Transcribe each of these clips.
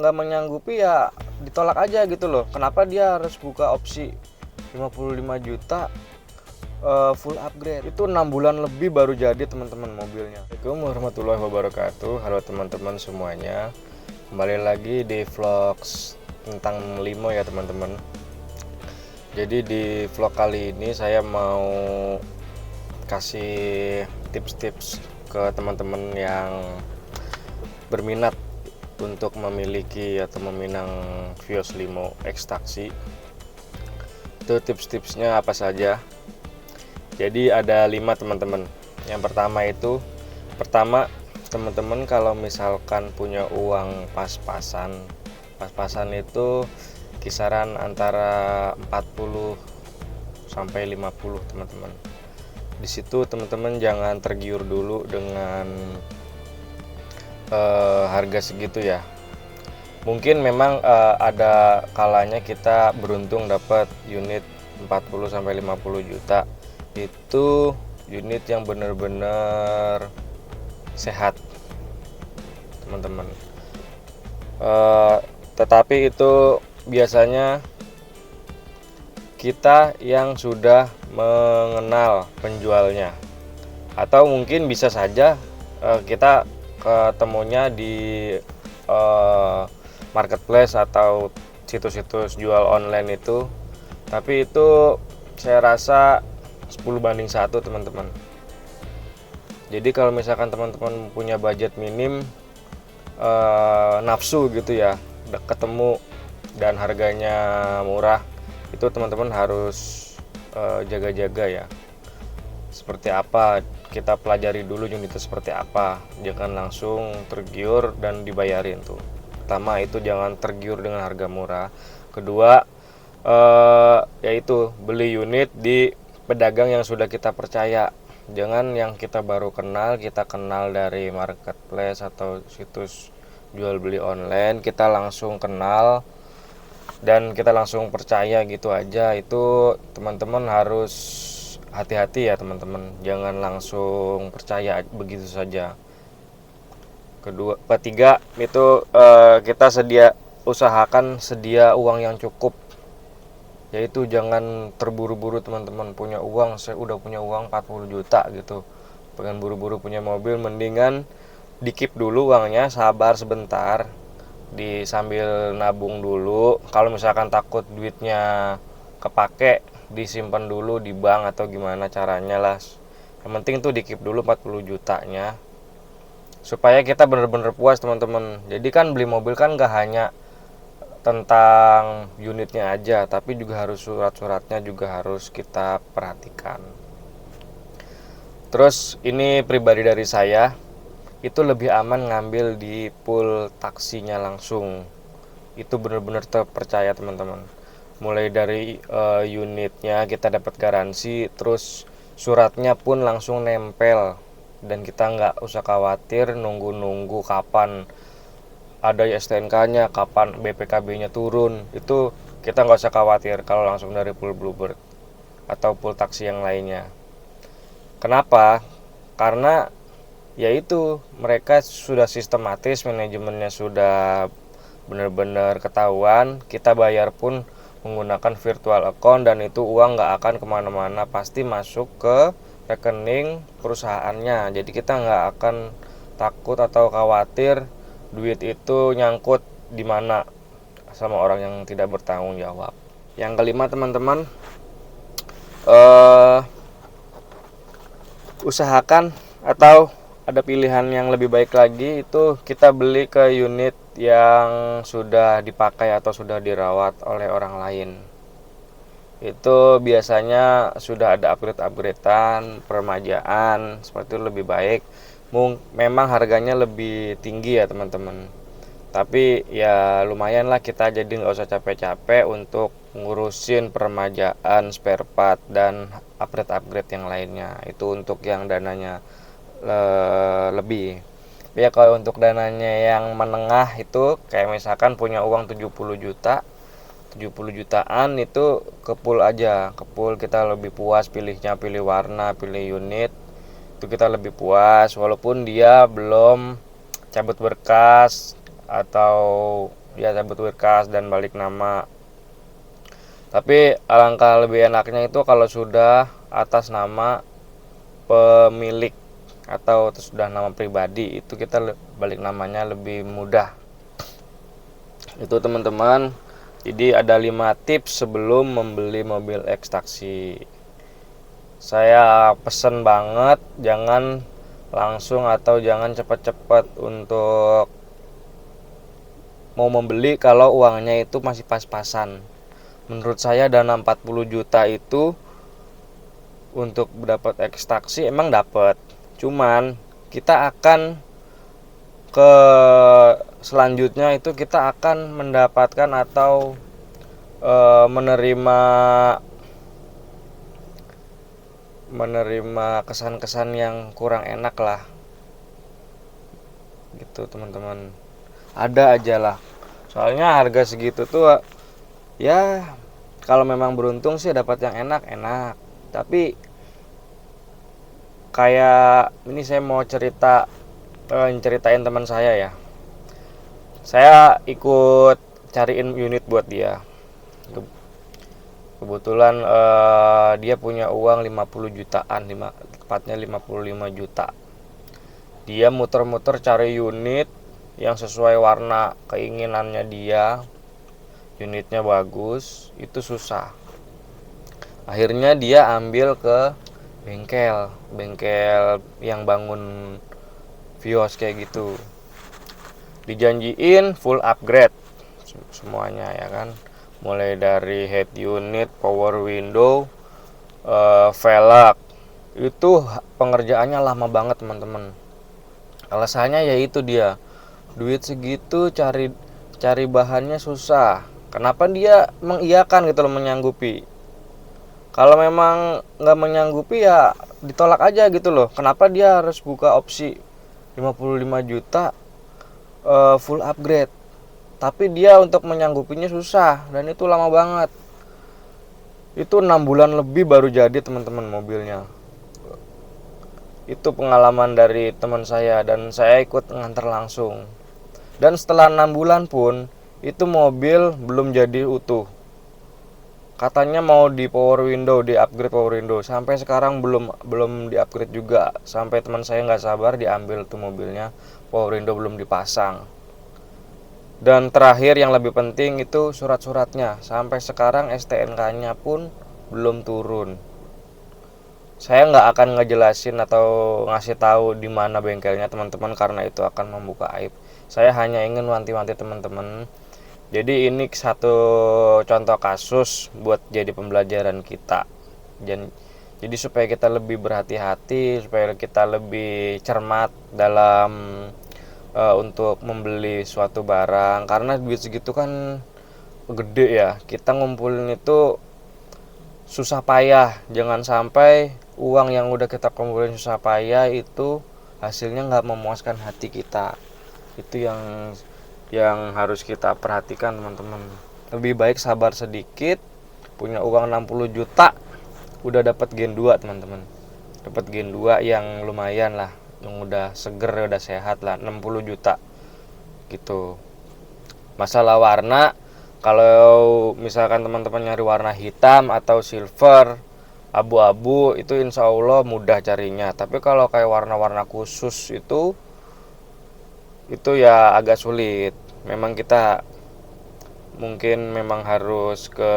nggak menyanggupi ya ditolak aja gitu loh. Kenapa dia harus buka opsi 55 juta full upgrade? Itu 6 bulan lebih baru jadi teman-teman mobilnya. Assalamualaikum warahmatullahi wabarakatuh. Halo teman-teman semuanya, kembali lagi di vlogs tentang Limo ya teman-teman. Jadi di vlog kali ini saya mau kasih tips-tips ke teman-teman yang berminat untuk memiliki atau meminang Vios Limo X Taxi. Itu tips-tipsnya apa saja? Jadi ada 5 teman-teman. Yang pertama teman-teman kalau misalkan punya uang pas-pasan itu kisaran antara 40 sampai 50 teman-teman. Di situ teman-teman jangan tergiur dulu dengan harga segitu ya. Mungkin memang ada kalanya kita beruntung dapat unit 40 sampai 50 juta. Itu unit yang benar-benar sehat teman-teman. Tetapi itu biasanya kita yang sudah mengenal penjualnya, atau mungkin bisa saja kita ketemunya di marketplace atau situs-situs jual online itu. Tapi itu saya rasa 10/1 teman-teman. Jadi kalau misalkan teman-teman punya budget minim, nafsu gitu ya, ketemu dan harganya murah, itu teman-teman harus jaga-jaga ya. Seperti apa, kita pelajari dulu unitnya seperti apa, jangan langsung tergiur dan dibayarin tuh. Pertama itu jangan tergiur dengan harga murah. Kedua yaitu beli unit di pedagang yang sudah kita percaya. Jangan yang kita baru kenal, kita kenal dari marketplace atau situs jual beli online, kita langsung kenal dan kita langsung percaya gitu aja. Itu teman-teman harus hati-hati ya teman-teman, jangan langsung percaya begitu saja. Ketiga itu kita usahakan sedia uang yang cukup. Yaitu jangan terburu-buru teman-teman, punya uang, saya udah punya uang 40 juta gitu, pengen buru-buru punya mobil, mendingan dikip dulu uangnya, sabar sebentar, sambil nabung dulu. Kalau misalkan takut duitnya kepake, disimpan dulu di bank atau gimana caranya lah. Yang penting tuh dikip dulu 40 jutanya supaya kita bener-bener puas teman-teman. Jadi kan beli mobil kan gak hanya tentang unitnya aja, tapi juga harus surat-suratnya juga harus kita perhatikan. Terus ini pribadi dari saya, itu lebih aman ngambil di pool taksinya langsung. Itu benar-benar terpercaya teman-teman. Mulai dari unitnya kita dapat garansi, terus suratnya pun langsung nempel, dan kita nggak usah khawatir nunggu-nunggu kapan ada STNK-nya, kapan BPKB-nya turun. Itu kita nggak usah khawatir kalau langsung dari pool Bluebird atau pool taksi yang lainnya. Kenapa? Karena yaitu mereka sudah sistematis, manajemennya sudah benar-benar ketahuan. Kita bayar pun menggunakan virtual account, dan itu uang nggak akan kemana-mana, pasti masuk ke rekening perusahaannya. Jadi kita nggak akan takut atau khawatir duit itu nyangkut di mana sama orang yang tidak bertanggung jawab. Yang kelima teman-teman, usahakan atau ada pilihan yang lebih baik lagi, itu kita beli ke unit yang sudah dipakai atau sudah dirawat oleh orang lain. Itu biasanya sudah ada upgrade-upgradean, permajaan, seperti itu lebih baik. Memang harganya lebih tinggi ya teman-teman, tapi ya lumayan lah, kita jadi nggak usah capek-capek untuk ngurusin permajaan, spare part, dan upgrade yang lainnya. Itu untuk yang dananya lebih ya. Kalau untuk dananya yang menengah itu kayak misalkan punya uang 70 jutaan, itu ke pool aja. Ke pool kita lebih puas pilihnya, pilih warna, pilih unit, itu kita lebih puas, walaupun dia belum cabut berkas atau ya cabut berkas dan balik nama. Tapi alangkah lebih enaknya itu kalau sudah atas nama pemilik atau sudah nama pribadi, itu kita balik namanya lebih mudah. Itu teman-teman. Jadi ada 5 tips sebelum membeli mobil ekstaksi. Saya pesen banget jangan langsung atau jangan cepat-cepat untuk mau membeli kalau uangnya itu masih pas-pasan. Menurut saya dana 40 juta itu untuk dapat ekstaksi emang dapat. Cuman kita akan ke selanjutnya itu kita akan mendapatkan atau menerima kesan-kesan yang kurang enak lah gitu teman-teman. Ada aja lah, soalnya harga segitu tuh ya kalau memang beruntung sih dapat yang enak-enak. Tapi kayak ini saya mau ceritain teman saya ya. Saya ikut cariin unit buat dia. Kebetulan dia punya uang 50 jutaan, tepatnya 55 juta. Dia muter-muter cari unit yang sesuai warna keinginannya dia. Unitnya bagus, itu susah. Akhirnya dia ambil ke bengkel yang bangun Vios kayak gitu. Dijanjiin full upgrade semuanya ya kan, mulai dari head unit, power window, velg. Itu pengerjaannya lama banget teman-teman. Alasannya yaitu dia duit segitu cari bahannya susah. Kenapa dia mengiyakan gitu loh, menyanggupi. Kalau memang nggak menyanggupi ya ditolak aja gitu loh. Kenapa dia harus buka opsi 55 juta full upgrade? Tapi dia untuk menyanggupinya susah dan itu lama banget. Itu 6 bulan lebih baru jadi teman-teman mobilnya. Itu pengalaman dari teman saya dan saya ikut nganter langsung. Dan setelah 6 bulan pun itu mobil belum jadi utuh. Katanya mau di power window, di upgrade power window. Sampai sekarang belum di upgrade juga. Sampai teman saya nggak sabar diambil tuh mobilnya, power window belum dipasang. Dan terakhir yang lebih penting itu surat-suratnya. Sampai sekarang STNK-nya pun belum turun. Saya nggak akan ngejelasin atau ngasih tahu di mana bengkelnya teman-teman karena itu akan membuka aib. Saya hanya ingin wanti-wanti teman-teman. Jadi ini satu contoh kasus buat jadi pembelajaran kita. Jadi supaya kita lebih berhati-hati, supaya kita lebih cermat dalam untuk membeli suatu barang. Karena duit segitu kan gede ya. Kita ngumpulin itu susah payah. Jangan sampai uang yang udah kita kumpulin susah payah itu hasilnya nggak memuaskan hati kita. Itu yang harus kita perhatikan teman-teman. Lebih baik sabar sedikit, punya uang 60 juta udah dapat Gen 2 teman-teman. Dapat Gen 2 yang lumayan lah, yang udah seger, udah sehat lah, 60 juta gitu. Masalah warna, kalau misalkan teman-teman nyari warna hitam atau silver, abu-abu, itu insya Allah mudah carinya. Tapi kalau kayak warna-warna khusus itu ya agak sulit. Memang kita mungkin memang harus ke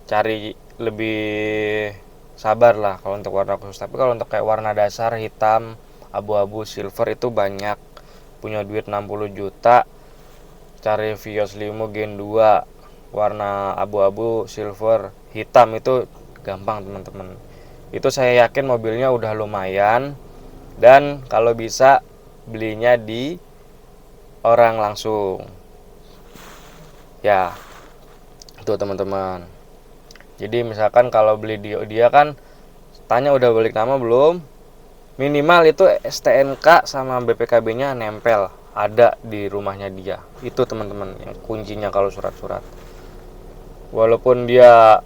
cari lebih sabar lah kalau untuk warna khusus. Tapi kalau untuk kayak warna dasar hitam, abu-abu, silver itu banyak. Punya duit 60 juta cari Vios Limo Gen 2 warna abu-abu, silver, hitam itu gampang teman-teman. Itu saya yakin mobilnya udah lumayan. Dan kalau bisa belinya di orang langsung ya, itu teman-teman. Jadi misalkan kalau beli dia kan tanya udah balik nama belum, minimal itu STNK sama BPKB nya nempel ada di rumahnya dia. Itu teman-teman yang kuncinya kalau surat-surat. Walaupun dia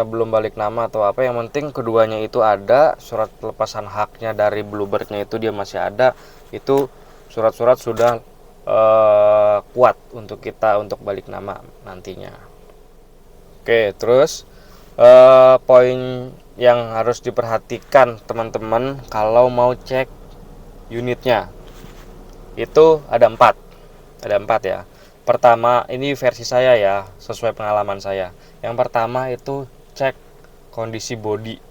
belum balik nama atau apa, yang penting keduanya itu ada, surat pelepasan haknya dari Bluebird-nya itu dia masih ada. Itu surat-surat sudah kuat untuk kita untuk balik nama nantinya. Oke, terus poin yang harus diperhatikan teman-teman kalau mau cek unitnya itu ada empat ya. Pertama, ini versi saya ya, sesuai pengalaman saya. Yang pertama itu cek kondisi bodi.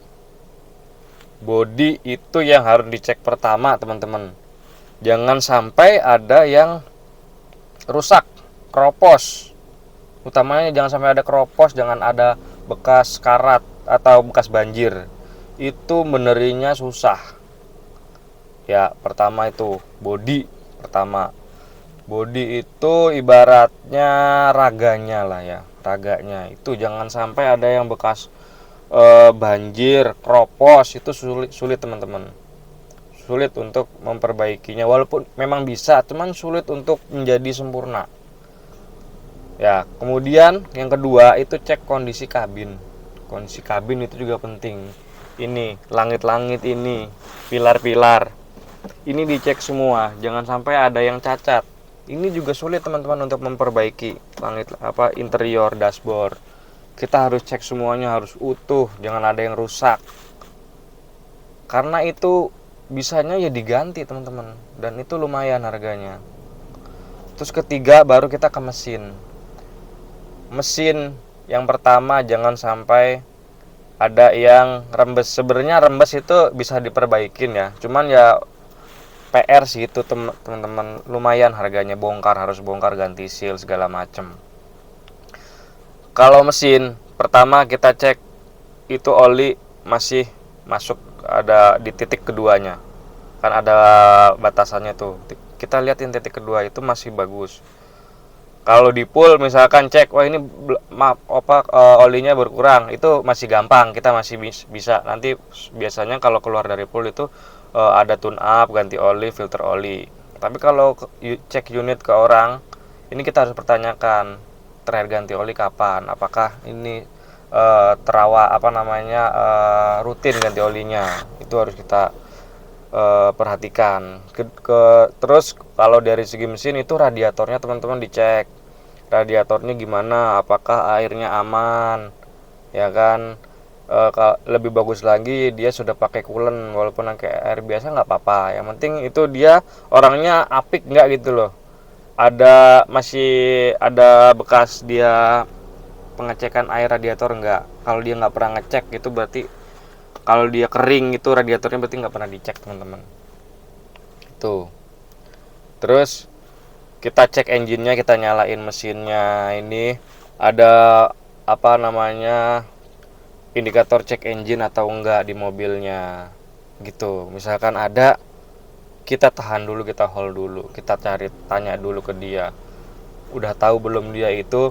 Bodi itu yang harus dicek pertama teman-teman. Jangan sampai ada yang rusak, keropos. Utamanya jangan sampai ada keropos, jangan ada bekas karat atau bekas banjir. Itu benerinnya susah. Ya, pertama itu bodi pertama. Bodi itu ibaratnya raganya lah ya, raganya. Itu jangan sampai ada yang bekas banjir, keropos, itu sulit teman-teman. Sulit untuk memperbaikinya, walaupun memang bisa, cuman sulit untuk menjadi sempurna. Ya, kemudian yang kedua itu cek kondisi kabin. Kondisi kabin itu juga penting. Ini langit-langit ini, pilar-pilar. Ini dicek semua, jangan sampai ada yang cacat. Ini juga sulit teman-teman untuk memperbaiki langit interior dashboard. Kita harus cek semuanya harus utuh, jangan ada yang rusak. Karena itu bisanya ya diganti teman-teman, dan itu lumayan harganya. Terus ketiga baru kita ke mesin. Mesin yang pertama jangan sampai ada yang rembes. Sebenarnya rembes itu bisa diperbaikin ya, cuman ya PR sih itu teman-teman, lumayan harganya, harus bongkar ganti seal segala macem. Kalau mesin pertama kita cek itu oli masih masuk, ada di titik keduanya kan ada batasannya tuh, kita liatin titik kedua itu masih bagus. Kalau di pool misalkan cek, wah ini olinya berkurang, itu masih gampang, kita masih bisa. Nanti biasanya kalau keluar dari pool itu ada tune up, ganti oli, filter oli. Tapi kalau cek unit ke orang, ini kita harus pertanyakan terakhir ganti oli kapan, apakah ini rutin ganti olinya, itu harus kita perhatikan. Terus kalau dari segi mesin itu radiatornya teman-teman dicek, radiatornya gimana, apakah airnya aman, ya kan. Lebih bagus lagi dia sudah pakai coolant, walaupun pakai air biasa nggak apa-apa, yang penting itu dia orangnya apik nggak gitu loh, masih ada bekas dia pengecekan air radiator nggak. Kalau dia nggak pernah ngecek itu berarti, kalau dia kering itu radiatornya berarti nggak pernah dicek teman-teman. Itu. Terus kita cek engine-nya, kita nyalain mesinnya. Ini ada indikator cek engine atau enggak di mobilnya. Gitu. Misalkan ada, kita tahan dulu, kita hold dulu, kita tanya dulu ke dia. Udah tahu belum dia itu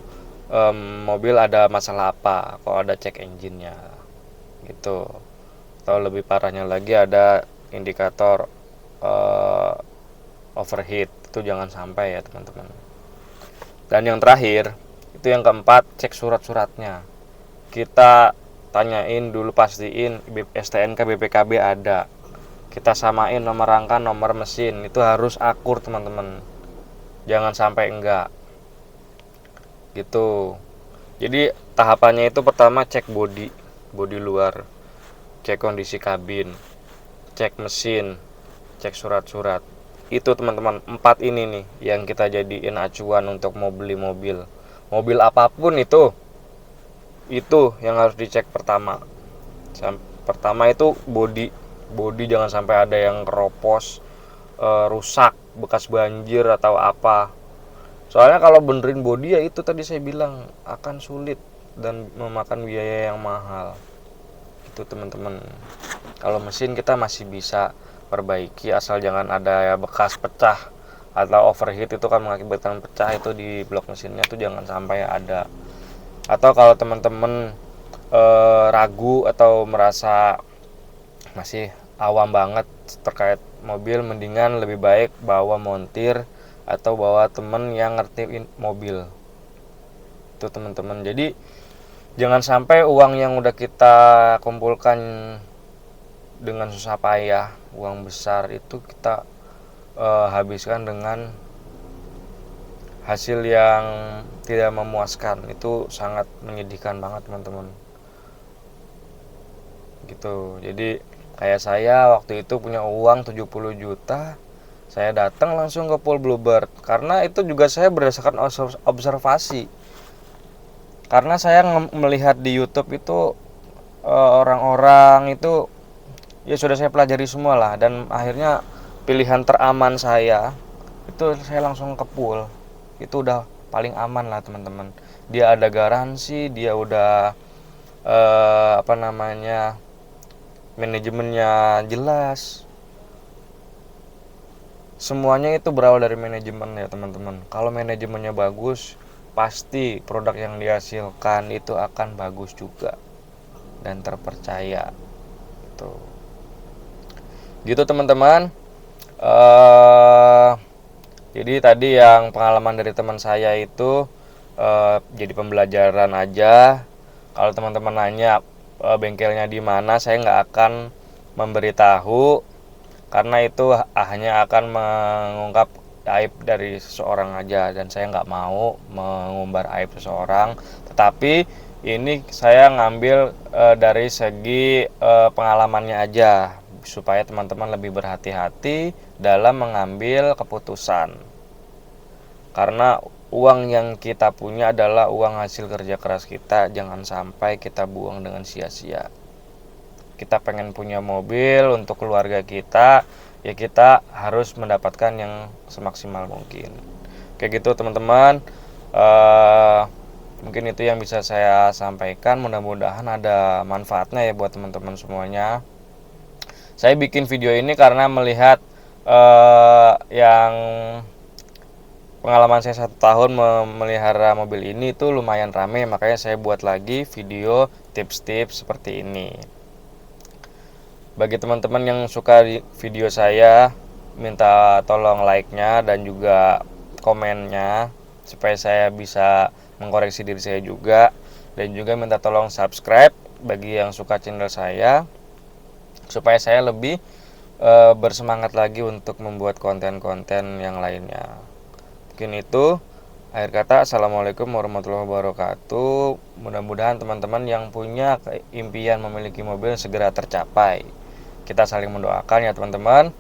mobil ada masalah apa, kalau ada cek engine-nya. Gitu. Atau lebih parahnya lagi ada indikator overheat, itu jangan sampai ya teman-teman. Dan yang terakhir itu yang keempat, cek surat-suratnya. Kita tanyain dulu, pastiin STNK BPKB ada, kita samain nomor rangka, nomor mesin, itu harus akur teman-teman, jangan sampai enggak gitu. Jadi tahapannya itu pertama cek bodi luar, cek kondisi kabin, cek mesin, cek surat-surat. Itu teman-teman, 4 ini nih yang kita jadiin acuan untuk mau beli mobil apapun. Itu yang harus dicek pertama. Pertama itu bodi jangan sampai ada yang keropos, rusak, bekas banjir atau apa. Soalnya kalau benerin bodi ya itu tadi saya bilang akan sulit dan memakan biaya yang mahal. Itu teman-teman. Kalau mesin kita masih bisa perbaiki, asal jangan ada bekas pecah atau overheat, itu kan mengakibatkan pecah itu di blok mesinnya, tuh jangan sampai ada. Atau kalau teman-teman ragu atau merasa masih awam banget terkait mobil, mendingan lebih baik bawa montir atau bawa temen yang ngertiin mobil. Itu teman-teman. Jadi jangan sampai uang yang udah kita kumpulkan dengan susah payah, uang besar itu kita habiskan dengan hasil yang tidak memuaskan. Itu sangat menyedihkan banget teman-teman gitu. Jadi kayak saya waktu itu punya uang 70 juta, saya datang langsung ke pool Bluebird, karena itu juga saya berdasarkan observasi. Karena saya melihat di YouTube itu orang-orang itu ya sudah saya pelajari semua lah, dan akhirnya pilihan teraman saya itu saya langsung ke pool. Itu udah paling aman lah teman-teman. Dia ada garansi, dia udah apa namanya, manajemennya jelas. Semuanya itu berawal dari manajemen ya teman-teman. Kalau manajemennya bagus, pasti produk yang dihasilkan itu akan bagus juga dan terpercaya. Gitu teman-teman. Jadi tadi yang pengalaman dari teman saya itu jadi pembelajaran aja. Kalau teman-teman nanya bengkelnya di mana, saya nggak akan memberitahu, karena itu hanya akan mengungkap aib dari seseorang aja, dan saya nggak mau mengumbar aib seseorang. Tetapi ini saya ngambil dari segi pengalamannya aja, supaya teman-teman lebih berhati-hati dalam mengambil keputusan. Karena uang yang kita punya adalah uang hasil kerja keras kita, jangan sampai kita buang dengan sia-sia. Kita pengen punya mobil untuk keluarga kita, ya kita harus mendapatkan yang semaksimal mungkin. Kayak gitu teman-teman. Mungkin itu yang bisa saya sampaikan, mudah-mudahan ada manfaatnya ya buat teman-teman semuanya. Saya bikin video ini karena melihat yang pengalaman saya 1 tahun memelihara mobil ini itu lumayan rame, makanya saya buat lagi video tips-tips seperti ini. Bagi teman-teman yang suka video saya, minta tolong like-nya dan juga komennya, supaya saya bisa mengkoreksi diri saya juga. Dan juga minta tolong subscribe bagi yang suka channel saya, supaya saya lebih bersemangat lagi untuk membuat konten-konten yang lainnya. Mungkin itu. Akhir kata, assalamualaikum warahmatullahi wabarakatuh. Mudah-mudahan teman-teman yang punya impian memiliki mobil segera tercapai. Kita saling mendoakan ya teman-teman.